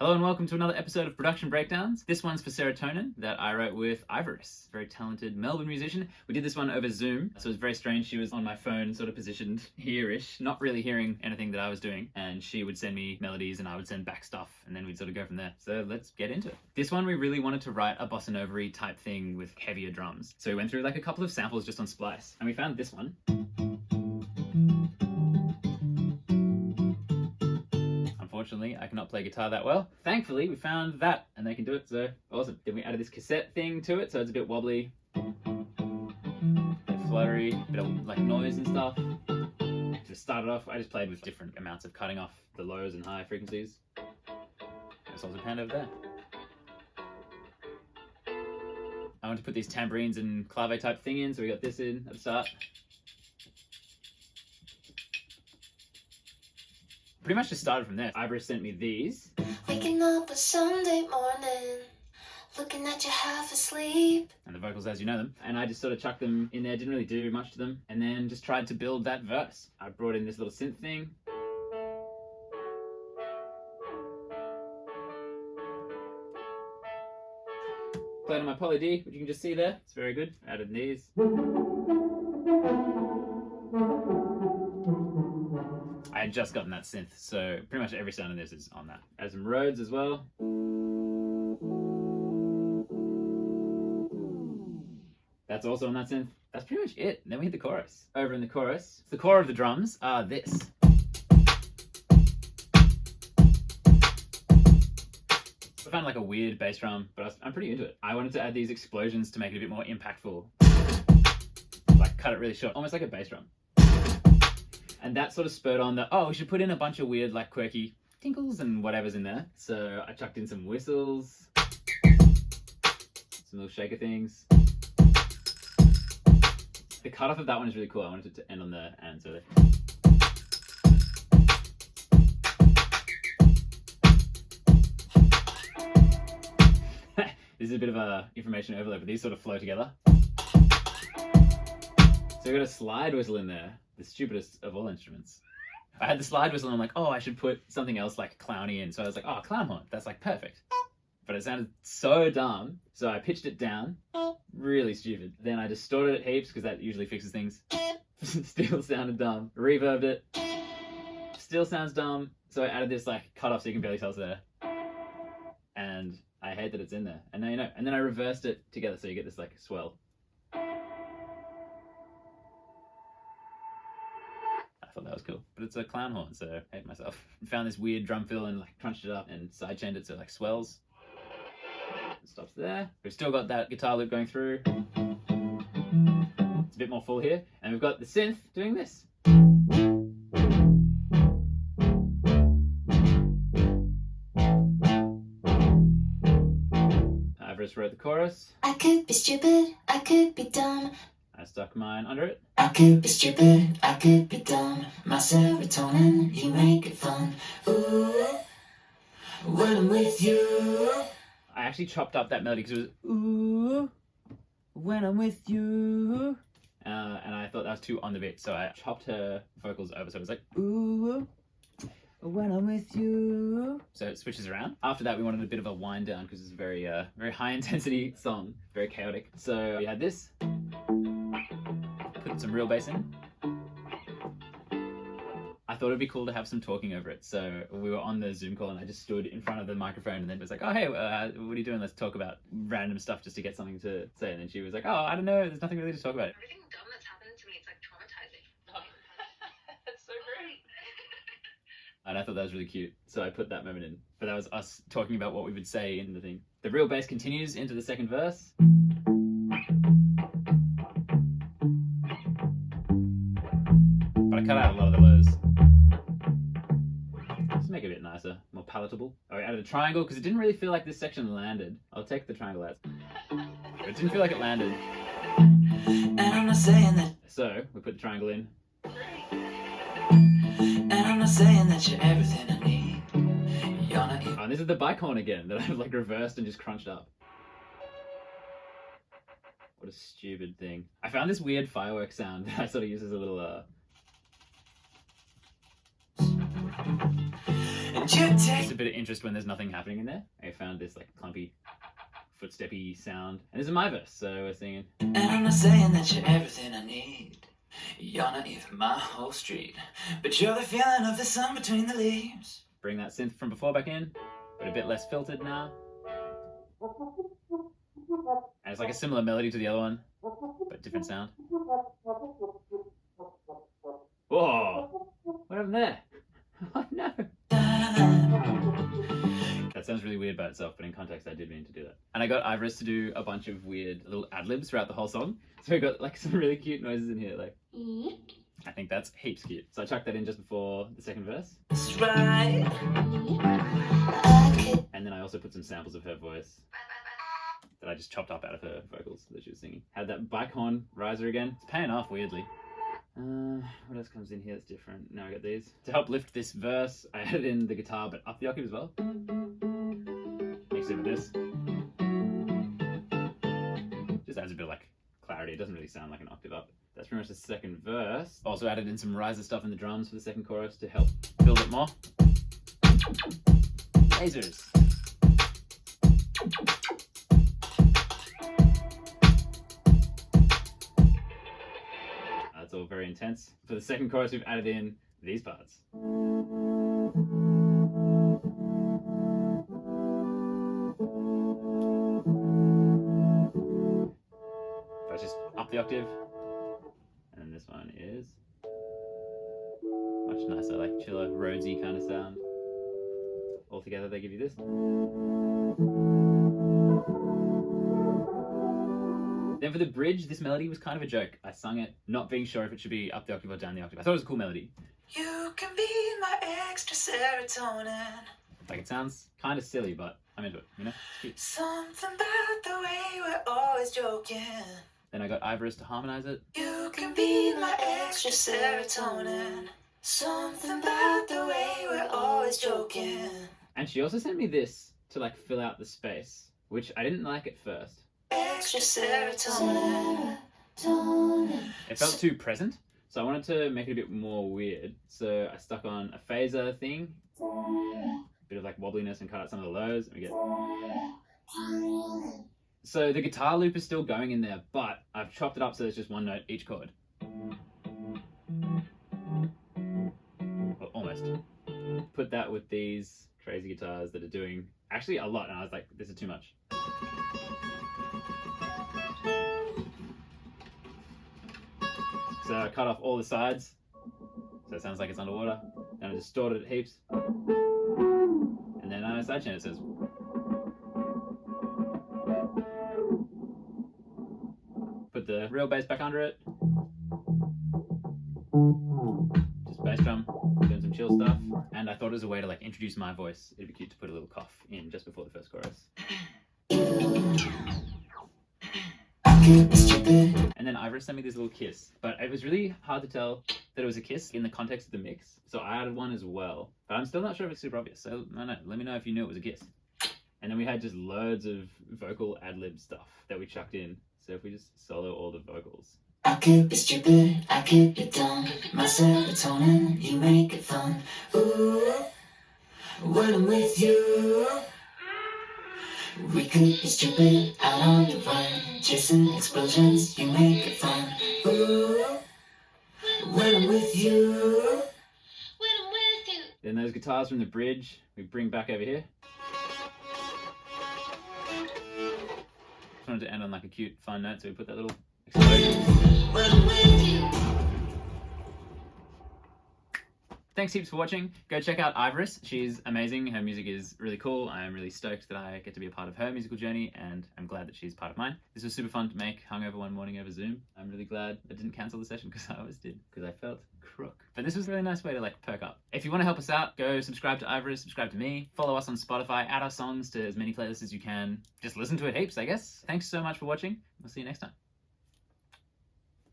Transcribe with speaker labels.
Speaker 1: Hello and welcome to another episode of Production Breakdowns. This one's for Serotonin that I wrote with Ivoris, very talented Melbourne musician. We did this one over Zoom, so it was very strange. She was on my phone, sort of positioned here-ish, not really hearing anything that I was doing, and she would send me melodies and I would send back stuff, and then we'd sort of go from there. So let's get into it. This one we really wanted to write a bossa nova-y type thing with heavier drums. So we went through like a couple of samples just on Splice, and we found this one. Unfortunately, I cannot play guitar that well. Thankfully, we found that, and they can do it, so awesome. Then we added this cassette thing to it, so it's a bit wobbly, a bit fluttery, a bit of like noise and stuff. To start it off, I just played with different amounts of cutting off the lows and high frequencies. There's also a pan over there. I want to put these tambourines and clave type thing in, so we got this in at the start. Pretty much just started from there. Ivoris sent me these.
Speaker 2: Waking up a Sunday morning, looking at you half asleep.
Speaker 1: And the vocals as you know them. And I just sort of chucked them in there, didn't really do much to them, and then just tried to build that verse. I brought in this little synth thing. Played on my Poly D, which you can just see there. It's very good. Added these. I had just gotten that synth, so pretty much every sound in this is on that. Added some Rhodes as well. That's also on that synth. That's pretty much it. And then we hit the chorus. Over in the chorus, the core of the drums are this. I found like a weird bass drum, but I'm pretty into it. I wanted to add these explosions to make it a bit more impactful. Like cut it really short, almost like a bass drum. And that sort of spurred on the, oh, we should put in a bunch of weird, like quirky tinkles and whatever's in there. So I chucked in some whistles, some little shaker things. The cutoff of that one is really cool. I wanted it to end on the and, so this is a bit of a information overload, but these sort of flow together. So we got a slide whistle in there. The stupidest of all instruments. I had the slide whistle and I'm like, oh, I should put something else like clowny in. So I was like, oh, clown horn, that's like perfect. But it sounded so dumb, so I pitched it down. Really stupid. Then I distorted it heaps because that usually fixes things. Still sounded dumb. Reverbed it. Still sounds dumb. So I added this like cutoff so you can barely tell it's there. And I hate that it's in there. And now you know. And then I reversed it together so you get this like swell. I thought that was cool, but it's a clown horn, so I hate myself. Found this weird drum fill and like crunched it up and sidechained it so it like swells. It stops there. We've still got that guitar loop going through. It's a bit more full here, and we've got the synth doing this. Ivoris wrote the chorus.
Speaker 2: I could be stupid, I could be dumb.
Speaker 1: I stuck mine under it.
Speaker 2: I could be stupid, I could be dumb. My serotonin, you make it fun. Ooh, when I'm with you.
Speaker 1: I actually chopped up that melody because it was ooh, when I'm with you. And I thought that was too on the beat, so I chopped her vocals over, so it was like ooh, when I'm with you. So it switches around. After that, we wanted a bit of a wind down because it's a very, very high intensity song, very chaotic. So we had this. Put some real bass in. I thought it'd be cool to have some talking over it. So we were on the Zoom call and I just stood in front of the microphone and then it was like, oh, hey, what are you doing? Let's talk about random stuff just to get something to say. And then she was like, oh, I don't know. There's nothing really to talk about.
Speaker 3: Everything dumb that's happened to me, it's like traumatizing.
Speaker 1: Oh.
Speaker 3: That's so great.
Speaker 1: And I thought that was really cute. So I put that moment in. But that was us talking about what we would say in the thing. The real bass continues into the second verse. But I cut out a lot of the lows. Just make it a bit nicer, more palatable. Oh, we added a triangle because it didn't really feel like this section landed. I'll take the triangle out. But it didn't feel like it landed.
Speaker 2: And I'm not saying that.
Speaker 1: So we put the triangle in.
Speaker 2: And I'm not saying that you're everything I need. You're not.
Speaker 1: Oh, and this is the bike horn again that I've like reversed and just crunched up. What a stupid thing. I found this weird fireworks sound that I sort of use as a little
Speaker 2: And you
Speaker 1: Just
Speaker 2: take
Speaker 1: a bit of interest when there's nothing happening in there. I found this like clumpy, footsteppy sound. And it's in Ivoris, so we're singing.
Speaker 2: And I'm not saying that you're everything I need. You're not even my whole street. But you're the feeling of the sun between the leaves.
Speaker 1: Bring that synth from before back in, but a bit less filtered now. And it's like a similar melody to the other one, but different sound. Whoa! What happened there? Oh no! That sounds really weird by itself, but in context I did mean to do that. And I got Ivoris to do a bunch of weird little ad-libs throughout the whole song. So we got like some really cute noises in here, like I think that's heaps cute. So I chucked that in just before the second verse.
Speaker 2: That's right.
Speaker 1: And then I also put some samples of her voice that I just chopped up out of her vocals that she was singing. Had that bike horn riser again. It's paying off weirdly. What else comes in here that's different? Now I got these. To help lift this verse, I added in the guitar, but up the octave as well. Mixed it with this. Just adds a bit of like clarity. It doesn't really sound like an octave up. That's pretty much the second verse. Also added in some riser stuff in the drums for the second chorus to help build it more. Lasers. That's all very intense. For the second chorus, we've added in these parts. That's just up the octave. And then this one is much nicer, like chiller, roadsy kind of sound. All together, they give you this. Then for the bridge, this melody was kind of a joke. I sung it not being sure if it should be up the octave or down the octave. I thought it was a cool melody.
Speaker 2: You can be my extra serotonin.
Speaker 1: Like it sounds kind of silly, but I'm into it, you know? It's cute.
Speaker 2: Something about the way we're always joking.
Speaker 1: Then I got Ivoris to harmonize it.
Speaker 2: You can be my extra serotonin. Something about the way we're always joking.
Speaker 1: And she also sent me this to like fill out the space, which I didn't like at first.
Speaker 2: Extra serotonin.
Speaker 1: It felt too present, so I wanted to make it a bit more weird. So I stuck on a phaser thing, a bit of like wobbliness, and cut out some of the lows, and we get. So the guitar loop is still going in there, but I've chopped it up so there's just one note each chord. Well, almost. Put that with these crazy guitars that are doing actually a lot, and I was like, this is too much. So I cut off all the sides, so it sounds like it's underwater. Then I distorted it heaps. And then I sidechain it says. Put the real bass back under it. Just bass drum, doing some chill stuff. And I thought it was a way to like introduce my voice. It'd be cute to put a little cough in just before the first chorus. And then Ivoris sent me this little kiss, but it was really hard to tell that it was a kiss in the context of the mix. So I added one as well, but I'm still not sure if it's super obvious. So I don't know, let me know if you knew it was a kiss. And then we had just loads of vocal ad-lib stuff that we chucked in. So if we just solo all the vocals.
Speaker 2: I could be stupid, I could be dumb. My serotonin, you make it fun. Ooh, when I'm with you. We could be stupid, out on the run, chasing explosions, you make it fun. Ooh, when I'm with you.
Speaker 1: Then those guitars from the bridge, we bring back over here. Just wanted to end on like a cute, fun note, so we put that little explosion.
Speaker 2: When I'm with you.
Speaker 1: Thanks heaps for watching. Go check out Ivoris. She's amazing. Her music is really cool. I'm really stoked that I get to be a part of her musical journey, and I'm glad that she's part of mine. This was super fun to make hungover one morning over Zoom. I'm really glad I didn't cancel the session because I always did, because I felt crook. But this was a really nice way to like perk up. If you want to help us out, go subscribe to Ivoris, subscribe to me, follow us on Spotify, add our songs to as many playlists as you can. Just listen to it heaps, I guess. Thanks so much for watching. We'll see you next time.